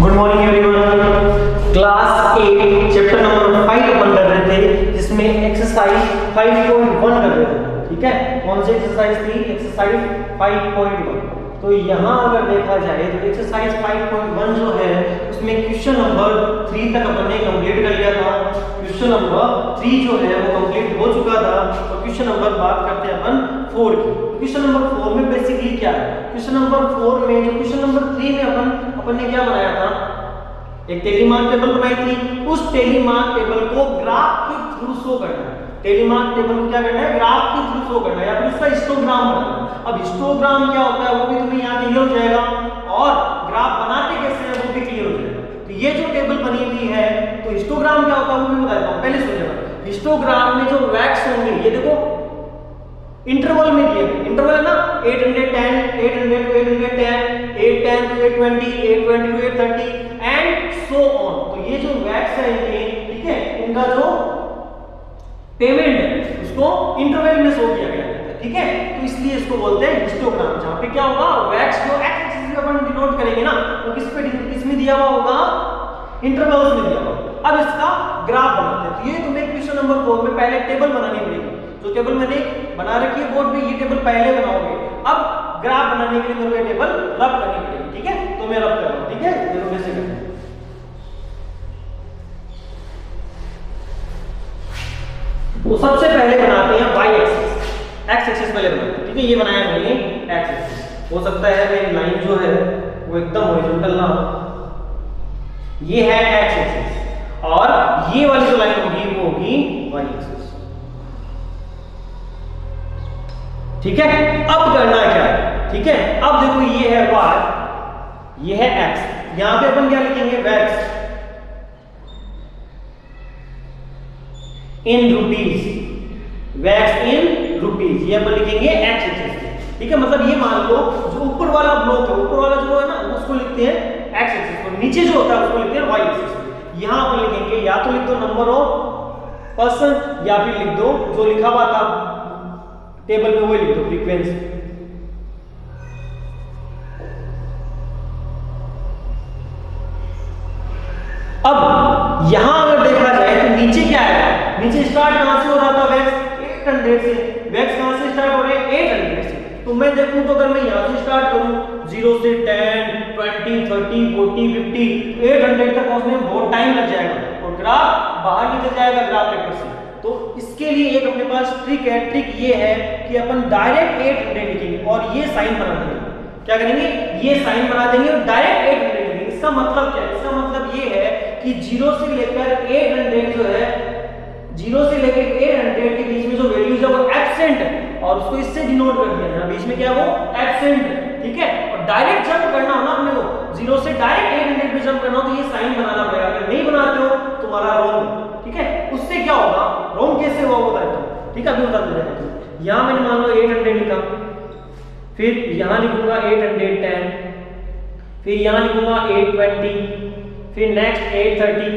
Good morning everyone. Class 8 chapter number 5 अपन कर रहे थे, जिसमें एक्सरसाइज 5.1 कर रहे थे। ठीक है, कौन सी एक्सरसाइज थी? एक्सरसाइज 5.1। तो यहाँ अगर देखा जाए तो एक्सरसाइज 5.1 जो है उसमें क्वेश्चन नंबर 3 तक अपन ने कंप्लीट कर लिया था। क्वेश्चन नंबर 3 जो है वो कंप्लीट हो चुका था। तो क्वेश्चन नंबर बात करते हैं अपन 4 की। क्वेश्चन नंबर 4 में बेसिकली क्या है? क्वेश्चन नंबर 4 में जो क्वेश्चन नंबर 3 में अपन ने क्या बनाया था? एक टेलीमार्क टेबल बनाई थी। उस टेलीमार्क टेबल को ग्राफ के थ्रू शो करना है। टेलीमार्क टेबल को क्या करना है? ग्राफ के थ्रू शो करना है या फिर उसका हिस्टोग्राम बनाना है। अब हिस्टोग्राम क्या होता है वो भी तुम्हें यहाँ क्लियर हो जाएगा, और ग्राफ बनाते कैसे हैं वो भी क्लियर हो जाएगा। तो ये जो टेबल बनी हुई है, तो हिस्टोग्राम क्या होता है वो भी बता देता हूँ, पहले सुनिएगा। हिस्टोग्राम में जो वैक्स होंगे, ये देखो इंटरवल में दिए, इंटरवल है ना, 810, 800 to 810, 810 to 820, 820 to 830 and so on. तो ये जो वैक्स है इनके, ठीक है, इनका जो पेमेंट है उसको इंटरवल में शो किया गया है। ठीक है, तो इसलिए इसको बोलते हैं हिस्टोग्राम। जहां पे क्या होगा, वैक्स जो एक्स एक्सिस में अपन डिनोट करेंगे ना, वो किस में दिया हुआ होगा? इंटरवल्स में दिया हुआ। अब इसका ग्राफ बनाते हैं। तो ये तुम्हें क्वेश्चन नंबर 4 में पहले टेबल बनानी पड़ेगी। जो टेबल मैंने बना रखी है बोर्ड पे, ये टेबल पहले बनाओगे। अब ग्राफ बनाने के लिए मेरे को टेबल रब करनी पड़ेगी। ठीक है, तो मैं रब कर रहा हूं। ठीक है, देखो कैसे करते हैं। तो सबसे पहले बनाते हैं y एक्सिस, x एक्सिस पहले बनाते हैं। ठीक है, ये बनाया मैंने x एक्सिस। हो सकता है मेरी लाइन जो है वो एकदम हॉरिजॉन्टल ना हो। ये है x एक्सिस और ये वाली जो लाइन होगी वो होगी y एक्सिस। ठीक है, अब करना क्या है? ठीक है, अब देखो ये है y, ये है x। यहां पे अपन क्या लिखेंगे? Wax in rupees, wax in rupees, ये अपन लिखेंगे x एक्सिस। ठीक है, मतलब ये मान लो जो ऊपर वाला ब्लॉक है, ऊपर वाला जो है ना, उसको लिखते हैं x एक्सिस, और नीचे जो होता है उसको लिखते हैं y एक्सिस। यहां अपन लिखेंगे, या तो लिख दो नंबर ऑफ पर्सन, या फिर लिख दो जो लिखा हुआ था टेबल में वो लिख दो, फ्रीक्वेंसी। अब यहां अगर देखा जाए तो नीचे क्या है? नीचे स्टार्ट कहां से हो रहा था? वैक्स 800 से। वैक्स कहां से स्टार्ट हो रहे हैं? 800 से। तो मैं देखूं तो अगर मैं यहां से स्टार्ट करूं 0 से 10, 20, 30, 40, 50, 800 तक पहुंचने में बहुत टाइम लग जाएगा और ग्राफ बाहर निकल जाएगा ग्राफ पेपर से। तो इसके लिए एक अपने पास ट्रिक है। ट्रिक ये है कि अपन डायरेक्ट 800 लिखेंगे और ये साइन बना देंगे। क्या करेंगे? ये साइन बना देंगे और डायरेक्ट 800 लिखेंगे। इसका मतलब क्या है? इसका मतलब ये है कि 0 से लेकर 800 जो है, 0 से लेकर 800 के बीच में जो वैल्यूज है वो एब्सेंट है, और उसको इससे डिनोट कर दिया है। बीच में क्या है? वो एब्सेंट है। ठीक है, और डायरेक्ट जंप करना हो ना अपने को, 0 से डायरेक्ट 800 पे जंप करना हो तो ये साइन बनाना पड़ेगा। अगर नहीं बनाते हो तुम्हारा रॉन्ग। ठीक है, उससे क्या होगा? रॉन्ग कैसे हुआ होता है? ठीक है, अभी बता दूंगा। यहां मैंने मान लो 800 लिखा, फिर यहां लिखूंगा 810, फिर यहां लिखूंगा 820, फिर नेक्स्ट 830,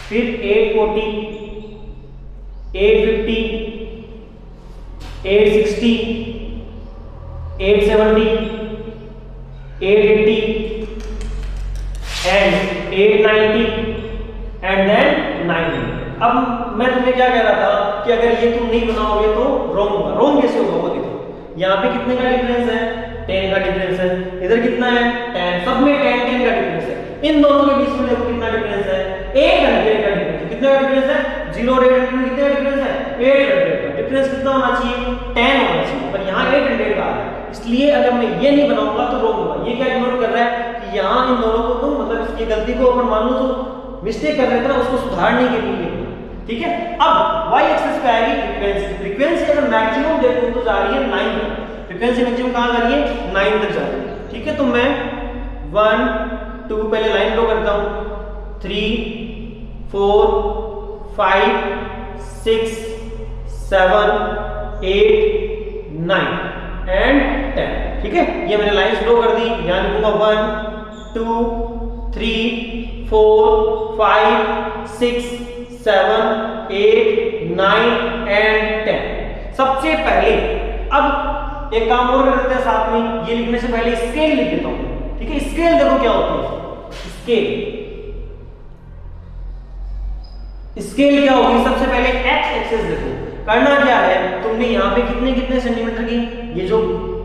फिर 840, 850, 860, 870, 880 एंड 890 एंड देन 900। अब मैं तुम्हें क्या कह रहा था कि अगर ये तुम नहीं बनाओगे तो रॉन्ग होगा। रॉन्ग कैसे होगा वो देखो। यहाँ पे कितने का डिफरेंस है? 10 का डिफरेंस है। इधर कितना है? 10। सब में 10 10 का डिफरेंस है। इन दोनों के बीच में देखो कितना डिफरेंस है? 800 का डिफरेंस है। कितना का डिफरेंस है? 0 और 800 में कितना डिफरेंस है? 800 का डिफरेंस। कितना होना चाहिए? 10 होना चाहिए, पर यहाँ 800 का है। इसलिए अगर मैं ये नहीं बनाऊंगा तो रॉन्ग होगा। ये क्या इग्नोर कर रहा है कि यहाँ इन दोनों को तुम, मतलब इसकी गलती को अपन मान लो तो मिस्टेक कर रहे थे ना, उसको सुधारने के लिए। ठीक है, अब y एक्सिस पे आएगी फ्रीक्वेंसी। फ्रीक्वेंसी अगर मैक्सिमम देखूं तो जा रही है 9 तक। फ्रीक्वेंसी मैक्सिमम कहां जा रही है? 9 तक जा रही है। ठीक है, तो मैं 1 2 पहले लाइन ड्रॉ करता हूं, 3 4 5 6 7 8 9 एंड 10। ठीक है, ये मैंने लाइंस ड्रॉ कर दी। यहां लिखूंगा 1 2 3 4 5 6 7 8 9 एंड 10। सबसे पहले अब एक काम और करते हैं साथ में, ये लिखने से पहले स्केल लिख देता हूं। ठीक है, स्केल देखो क्या होती है। स्केल। स्केल क्या होगी, सबसे पहले एक्स एक्सिस देखो, करना क्या है, तुमने यहाँ पे कितने कितने सेंटीमीटर की, ये जो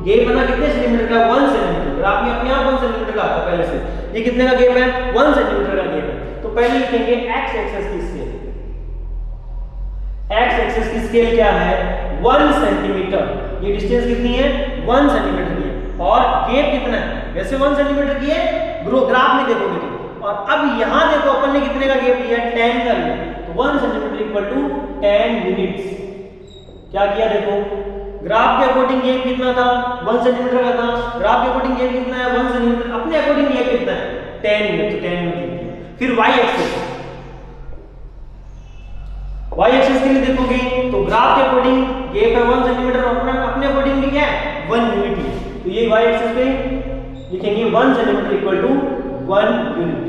गेप है ना कितने सेंटीमीटर का, 1 सेंटीमीटर, आपने अपने आप 1 सेंटीमीटर का आता पहले से, ये कितने का गेप है, 1 सेंटीमीटर का गेप है। तो पहले लिखेंगे एक्स एक्सिस की स्केल। एक्स एक्सिस की स्केल क्या है, 1 सेंटीमीटर, ये डिस्टेंस कितनी है, 1 सेंटीमीटर की है, और गेप कितना है, वैसे 1 सेंटीमीटर की है, ग्राफ में देखोगे तो, और अब यहां देखो अपन ने कितने का गेप लिया, 10 का लिया, तो 1 सेंटीमीटर इक्वल टू 10 यूनिट्स। क्या किया देखो, ग्राफ के अकॉर्डिंग गेप कितना था, 1 सेंटीमीटर का था, ग्राफ के अकॉर्डिंग गेप कितना है, 1 सेंटीमीटर, अपने अकॉर्डिंग गेप कितना है, 10 यूनिट, तो 10 यूनिट। फिर y एक्सिस, y एक्सिस के लिए देखोगे तो ग्राफ के अकॉर्डिंग गेप है 1 सेंटीमीटर, अपने अकॉर्डिंग भी क्या है 1 यूनिट है, तो ये y एक्सिस पे लिखेंगे 1 सेंटीमीटर इक्वल टू 1 यूनिट।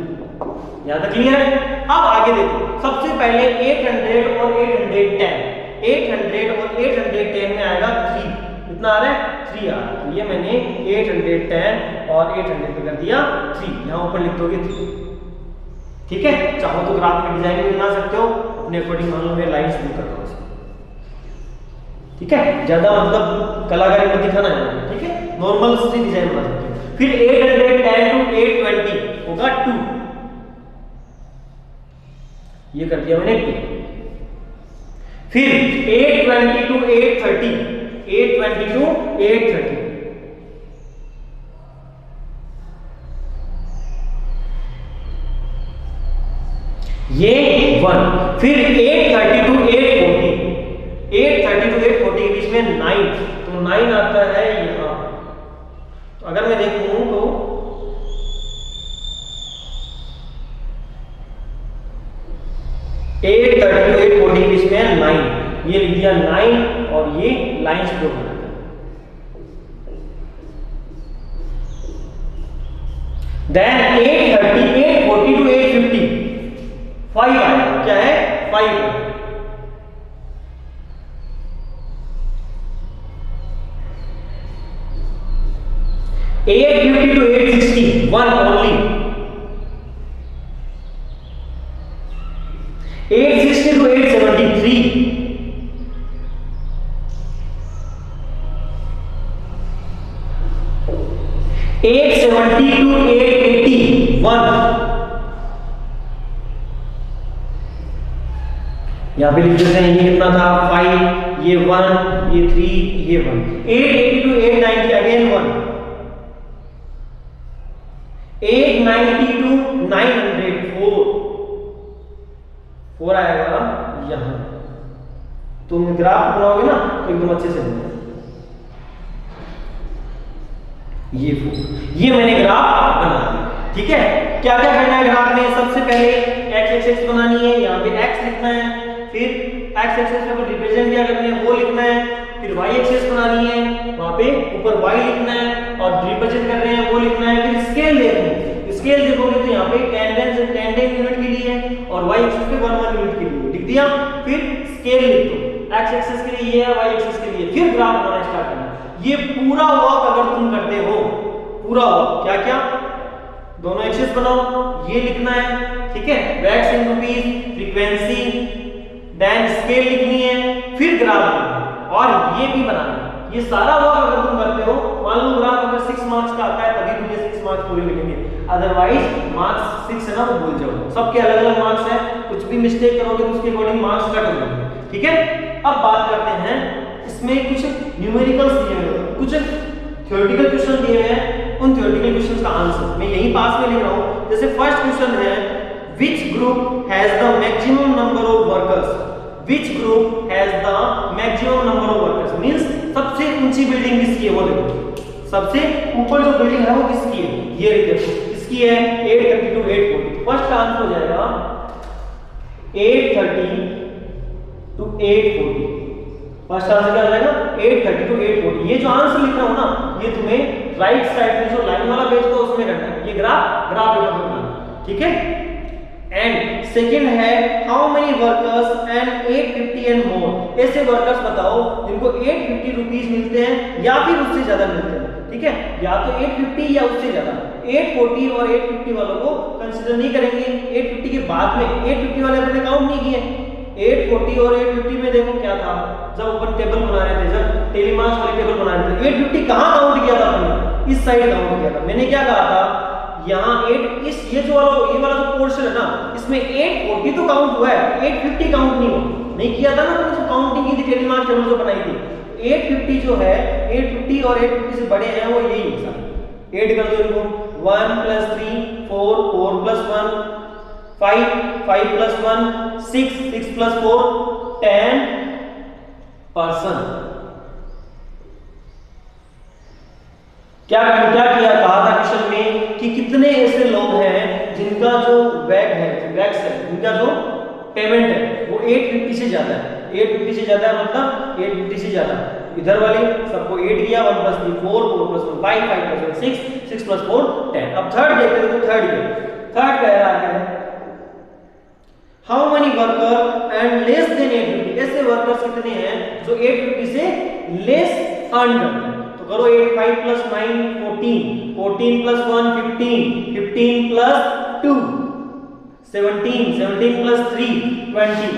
यहां तक क्लियर है। अब आगे देखो, सबसे पहले 800 और 810, 800 और 810 में आएगा 3, कितना आ रहा है, 3 आ रहा है, तो ये मैंने 810 और 800 पे कर दिया 3, यहां ऊपर लिख दोगे 3, ठीक है। चाहो तो ग्राफ में डिजाइन भी बना सकते हो अपने अकॉर्डिंग, मान लो मैं लाइंस भी कर रहा हूं, ठीक है, ज्यादा मतलब कलाकारी में दिखाना है, ठीक है, नॉर्मल से डिजाइन बना सकते हो। फिर 810 टू 820 होगा 2, ये कर दिया मैंने 2। फिर 820 टू 830, 820 टू 830, ये 1। फिर 830 टू 840, 830 टू 840 के बीच में 9, तो 9 आता है यहां। तो अगर मैं देखूं तो 830 टू 840 के बीच में 9, ये लिख दिया 9, और ये लाइंस ड्रॉ कर दिया। देन 830 840 टू 850 5 आएगा, क्या है 5 है। 850 टू 860 1 ओनली, 860 टू 873, 870 टू 880 1, यहां पे लिख देते हैं, ये कितना था 5, ये 1, ये 3, ये 1, 880 टू 890 अगेन 1, 890 टू 900 4 आएगा यहां। तुम ग्राफ बनाओगे ना तो एकदम अच्छे से बनेगा। ये 4, ये मैंने ग्राफ बना दिया, ठीक है। क्या क्या करना है ग्राफ में, सबसे पहले एक्स एक्सिस बनानी है, यहाँ पे एक्स लिखना है, फिर एक्स एक्सिस पे रिप्रेजेंट क्या करना है वो लिखना है, फिर वाई एक्सिस बनानी है, वहां पे ऊपर वाई लिखना है, और रिप्रेजेंट कर रहे हैं वो लिखना है, फिर स्केल देखना है, स्केल देखोगे तो यहाँ पे 10 यूनिट के लिए है, और वाई एक्सिस पे 1 यूनिट के लिए लिख दिया। फिर स्केल लिख दो, एक्स एक्सिस के लिए ये है, वाई एक्सिस के लिए, फिर ग्राफ बनाना स्टार्ट करना। ये पूरा वर्क अगर तुम करते हो, पूरा वर्क क्या क्या, दोनों एक्सिस बनाओ, ये लिखना है, ठीक है, वैट्स इन रुपीस, फ्रीक्वेंसी, देन स्केल लिखनी है, फिर ग्राफ बनाना, और ये भी बनाना है। ये सारा वर्क अगर तुम करते हो, मान लो ग्राफ अगर 6 मार्क्स का आता है तभी तुम ये 6 मार्क्स पूरे मिलेंगे, अदरवाइज मार्क्स 6 है ना वो भूल जाओ, सबके अलग अलग मार्क्स है, कुछ भी मिस्टेक करोगे तो उसके अकॉर्डिंग मार्क्स कट हो जाएंगे, ठीक है। अब बात करते हैं, इसमें कुछ न्यूमेरिकल्स दिए हुए हैं, कुछ थ्योरेटिकल क्वेश्चन दिए हुए हैं, उन थ्योरेटिकल क्वेश्चंस का आंसर मैं यहीं पास में लिख रहा हूं। जैसे फर्स्ट क्वेश्चन है, which group has the maximum number of workers, which group has the maximum number of workers means सबसे ऊंची बिल्डिंग किसकी है वो देखो, सबसे ऊपर जो बिल्डिंग है वो किसकी है, ये देखो इसकी है 830 टू 840, फर्स्ट का आंसर हो जाएगा 830 टू 840, फर्स्ट आंसर क्या हो जाएगा 830 टू 840। ये जो आंसर लिख रहा हूं ना, ये तुम्हें राइट साइड में जो लाइन वाला पेज तो उसमें करना है, ये ग्राफ बनाना, ठीक है। एंड सेकंड है, how many workers and 850 and more, ऐसे वर्कर्स बताओ जिनको 850 रुपीस मिलते हैं या फिर उससे ज्यादा मिलते हैं, ठीक है, या तो 850 या उससे ज्यादा। 840 और 850 वालों को कंसीडर नहीं करेंगे। 850 के बाद में 850 वाले अपने काउंट नहीं किए। 840 और 850 में देखो क्या था, जब अपन टेबल बना रहे थे, जब टेलीमास वाली टेबल बना रहे थे, 850 कहां काउंट किया था अपने, इस साइड काउंट किया था। मैंने क्या कहा था, यहाँ 8 इस ये वाला जो पोर्शन है ना, इसमें 840 तो काउंट हुआ है, 850 काउंट नहीं किया था ना, तो जो काउंटिंग की थी टेलीमास टेबल जो बनाई थी। 850 जो है, 850 और 850 से बड़े हैं वो यही है सारे। ऐड कर दो इनको, 1 + 3 4 4 + 1 5 5 + 1 6 6 + 4 10 पर्सन। क्या किया, कहा था क्वेश्चन में कि कितने ऐसे लोग हैं जिनका जो वैक्स है, जिनका जो पेमेंट है वो 850 से ज्यादा है। 850 से ज्यादा है मतलब 850 से ज्यादा। इधर वाले सबको 8 किया, 1 + 3 4 4 + 1 5 5 + 1 6 6 + 4 10। अब थर्ड देखते हैं, तो थर्ड कह रहा है how many worker and less than 850, ऐसे वर्कर्स कितने हैं जो 850 से लेस अर्न करते हैं। तो करो 8 5 + 9 14 14 + 1 15 15 + 2 17 17 + 3 21।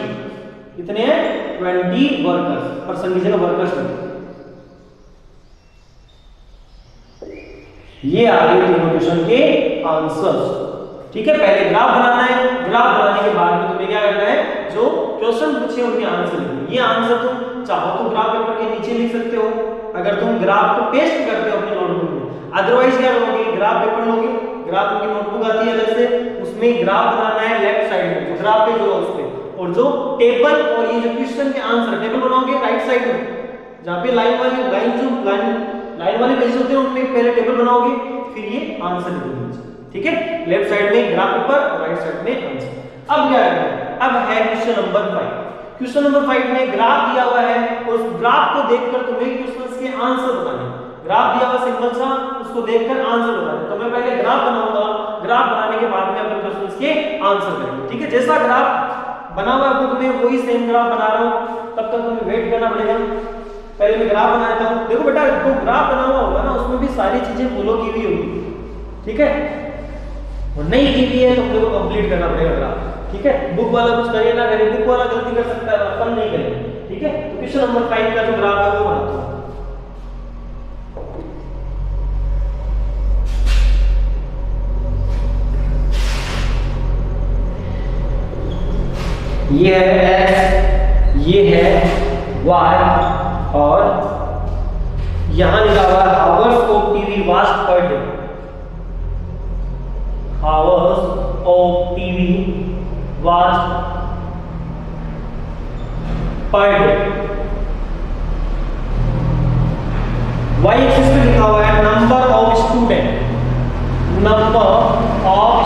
कितने हैं 20 वर्कर्स, पर्सन की जगह वर्कर्स में। ये आ गए तीनों क्वेश्चन के आंसर्स। ठीक है, पहले ग्राफ बनाना है, ग्राफ बनाने के बाद में तुम्हें क्या करना है, जो क्वेश्चन पूछे उनके आंसर लिखना। ये आंसर तुम चाहो तो ग्राफ पेपर के नीचे लिख सकते हो, अगर तुम ग्राफ को पेस्ट करते हो अपनी नोटबुक में। अदरवाइज क्या करोगे, ग्राफ पेपर लोगे, ग्राफ की नोटबुक आती है अलग से, उसमें ग्राफ बनाना है लेफ्ट साइड में, जो ग्राफ पे जो उस पे, और जो टेबल और ये जो क्वेश्चन के आंसर टेबल बनाओगे राइट साइड में, जहां पे लाइन वाले पेज होते हैं उनमें पहले टेबल बनाओगे, फिर ये आंसर लिखोगे। ठीक है, लेफ्ट साइड में ग्राफ पेपर, राइट साइड में आंसर। अब क्या करना है, अब है क्वेश्चन नंबर 5। क्वेश्चन नंबर 5 में ग्राफ दिया हुआ है, उस ग्राफ को देखकर तुम्हें क्वेश्चंस के आंसर बताने। ग्राफ दिया हुआ सिंपल सा, उसको देखकर आंसर बताने। तो मैं पहले ग्राफ बनाऊंगा, ग्राफ बनाने के बाद में अपन क्वेश्चंस के आंसर करेंगे। ठीक है, जैसा ग्राफ बना हुआ है तुम्हें वही सेम ग्राफ बना रहा हूं, तब तक तुम्हें वेट करना पड़ेगा। पहले मैं ग्राफ बनाता हूं। देखो बेटा, जो ग्राफ बना हुआ होगा ना, उसमें भी सारी चीजें फॉलो की हुई होगी। ठीक है, और नहीं की हुई है तो हमको कंप्लीट करना पड़ेगा ग्राफ। ठीक है, बुक वाला कुछ करे ना करे, बुक वाला गलती कर सकता है, अपन नहीं करेंगे। ठीक है, तो क्वेश्चन नंबर 5 का जो ग्राफ है वो बनाता हूं। ये है x, ये है y, और यहां लिखा हुआ है hours of TV watched per day. Hours of TV watched per day. y axis पे लिखा हुआ है number of student, number of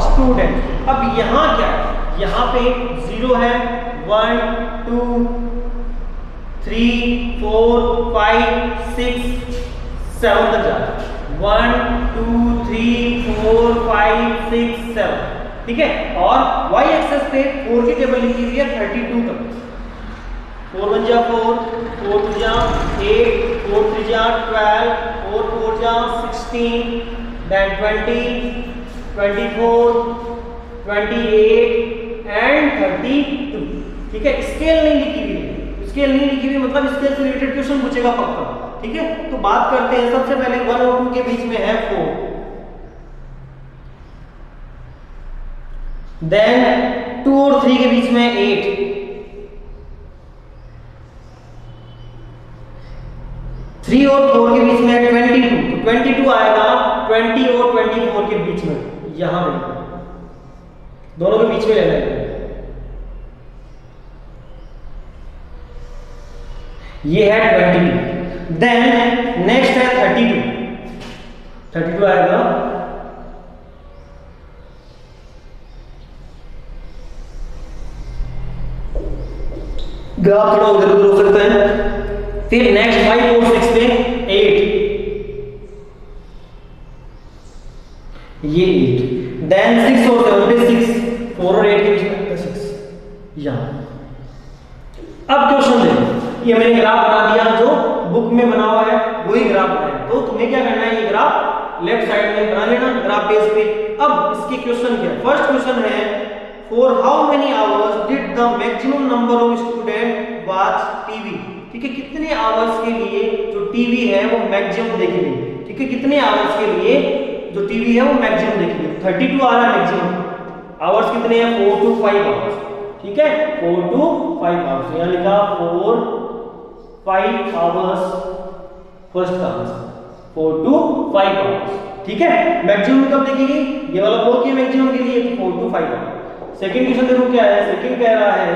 student. अब यहां क्या है, यहां पे 0 है, 1 2 3 4 5 6 7 तक जा रहा है। 1 2 3 4 5 6 7। ठीक है, और y एक्सिस पे 4 की टेबल लिखी हुई है 32 तक। 4 1 जा 4, 4 2 जा 8, 4 3 जा 12, 4 4 जा 16, then 20 24 28 एंड 32। ठीक है, स्केल नहीं लिखी हुई है, स्केल नहीं लिखी हुई मतलब स्केल से रिलेटेड क्वेश्चन पूछेगा पक्का। ठीक है, तो बात करते हैं। सबसे पहले 1 और 2 के बीच में है 4, देन 2 और 3 के बीच में 8, 3 और 4 के बीच में 22, तो 22 आएगा 20 और 24 के बीच में, यहां पे दोनों के बीच में लेना है। ये है 22, देन नेक्स्ट है 32 आएगा, ग्राफ थोड़ा उधर उधर हो सकता है। फिर नेक्स्ट 5 और 6 में 8, ये 8, देन 6 और 7 पे 6, 4 और 8 के बीच में 6 यहां। अब क्वेश्चन देखो, ये ये मैंने ग्राफ बना दिया, जो बुक में बना हुआ है वही ग्राफ बनाया। तो तुम्हें क्या करना है, ये ग्राफ लेफ्ट साइड में बना लेना ग्राफ पेज पे। अब इसके क्वेश्चन क्या, फर्स्ट क्वेश्चन है for how many hours did the maximum number of student watch TV. ठीक है, कितने आवर्स के लिए जो टीवी है वो मैक्सिमम देखेंगे। ठीक है, कितने आवर्स के लिए जो टीवी है वो मैक्सिमम देखेंगे। 32 आ रहा है मैक्सिमम, आवर्स कितने हैं 4 to 5 आवर्स। ठीक है, 4 to 5 आवर्स, यहाँ लिखा 4 5 आवर्स, फर्स्ट का आंसर 4 to 5 आवर्स। ठीक है, मैक्सिमम कब देखेंगे, ये वाला 4 के मैक्सिमम के लिए 4 to 5 आवर्स। सेकंड क्वेश्चन देखो क्या है, सेकंड कह रहा है,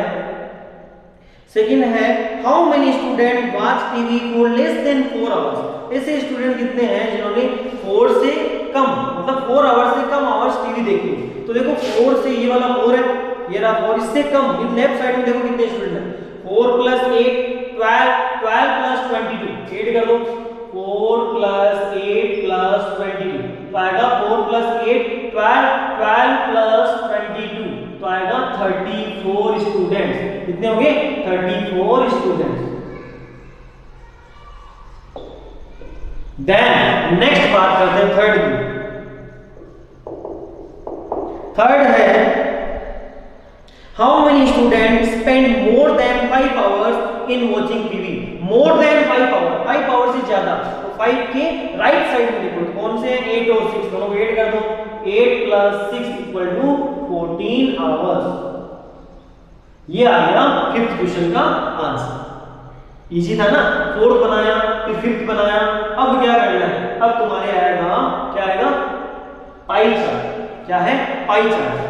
सेकंड है how many student watch TV for less than 4 hours. ऐसे स्टूडेंट कितने हैं जिन्होंने 4 से कम, मतलब 4 आवर्स से कम आवर्स टीवी देखी। तो देखो 4 से, ये वाला 4 है, ये रहा 4, इससे कम, इन लेफ्ट साइड में देखो कितने स्टूडेंट हैं, 4 + 8 12, 12 + 22, ऐड कर दो, 4 + 8 + 22 तो आएगा 4 + 8 12, 12 + 22 तो आएगा 34 स्टूडेंट्स। कितने होंगे, 34 स्टूडेंट्स। देन नेक्स्ट बात करते हैं थर्ड की। थर्ड है how many student spend more than 5 hours in watching TV. More than 5 hour, 5 hour से ज्यादा, तो 5 के राइट साइड में देखो कौन से हैं, 8 और 6 दोनों को ऐड कर दो, 8 + 6 = 14 आवर्स। ये आ गया फिफ्थ क्वेश्चन का आंसर। इजी था ना, फोर्थ बनाया फिर फिफ्थ बनाया। अब क्या करना है, अब तुम्हारे आएगा क्या आएगा, पाई चार्ट। क्या है, पाई चार्ट।